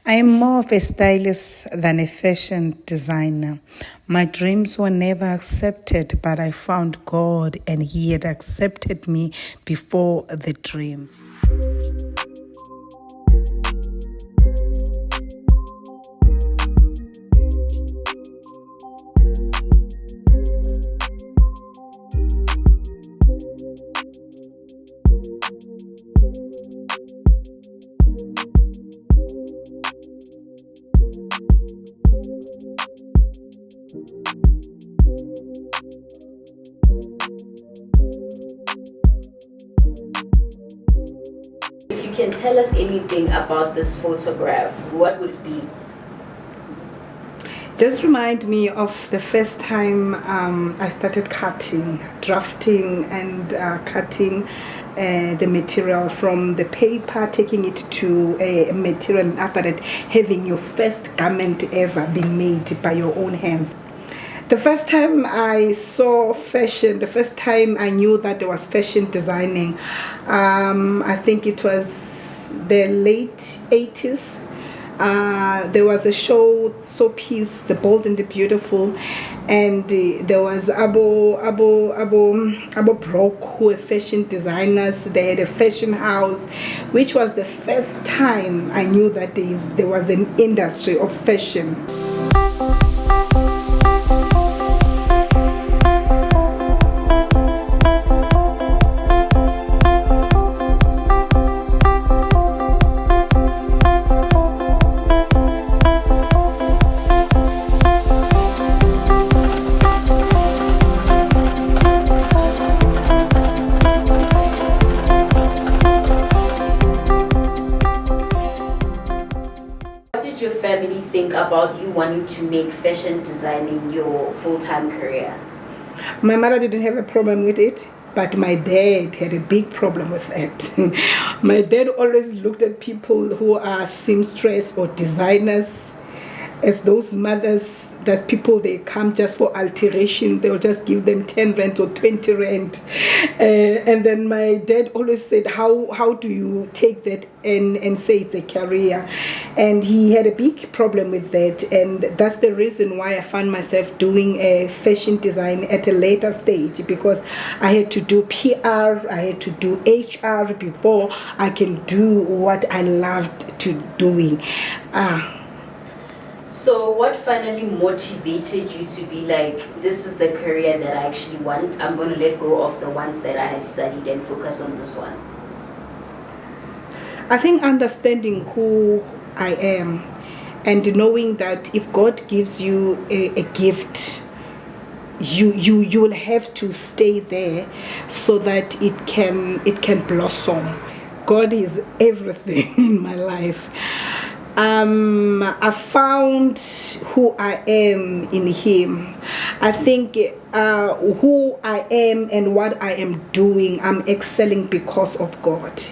I am more of a stylist than a fashion designer. My dreams were never accepted, but I found God and He had accepted me before the dream. If you can tell us anything about this photograph, what would it be? Just remind me of the first time I started drafting and cutting the material from the paper, taking it to a material, and after that having your first garment ever being made by your own hands. The first time I saw fashion, the first time I knew that there was fashion designing, I think it was the late 80s. There was a showpiece, The Bold and the Beautiful, and there was Abo Brock, who were fashion designers. They had a fashion house, which was the first time I knew that there was an industry of fashion. Your family think about you wanting to make fashion designing your full-time career? My mother didn't have a problem with it, but my dad had a big problem with it. My dad always looked at people who are seamstress or designers as those mothers, that people, they come just for alteration. They'll just give them 10 rand or 20 rand. And then my dad always said, how do you take that and say it's a career? And he had a big problem with that. And that's the reason why I found myself doing a fashion design at a later stage, because I had to do PR, I had to do HR before I can do what I loved to doing. So what finally motivated you to be like, this is the career that I actually want, I'm going to let go of the ones that I had studied and focus on this one? I think understanding who I am and knowing that if God gives you a gift, you will have to stay there so that it can blossom. God is everything in my life. I found who I am in Him. I think who I am and what I am doing, I'm excelling because of God.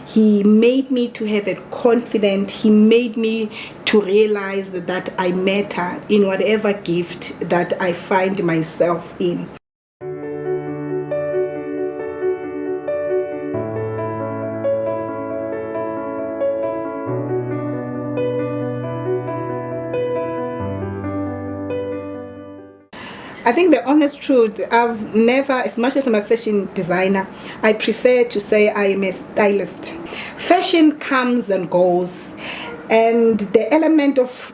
He made me to have a confidence. He made me to realize that I matter in whatever gift that I find myself in. I think the honest truth, I've never, as much as I'm a fashion designer, I prefer to say I am a stylist. Fashion comes and goes, and the element of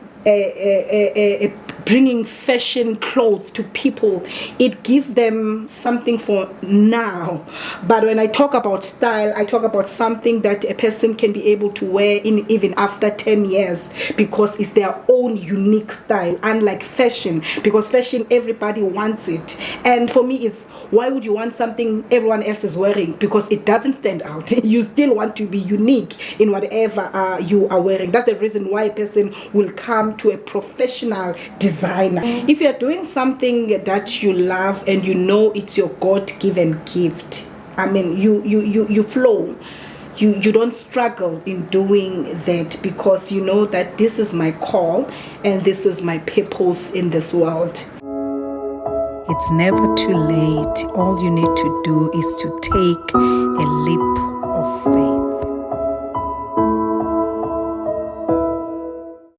bringing fashion clothes to people, it gives them something for now. But when I talk about style, I talk about something that a person can be able to wear even after 10 years, because it's their own unique style, unlike fashion, because fashion, everybody wants it. And for me, it's, why would you want something everyone else is wearing? Because it doesn't stand out. You still want to be unique in whatever you are wearing. That's the reason why a person will come to a professional designer. If you're doing something that you love and you know it's your God-given gift, I mean, you flow. You don't struggle in doing that, because you know that this is my call and this is my purpose in this world. It's never too late. All you need to do is to take a leap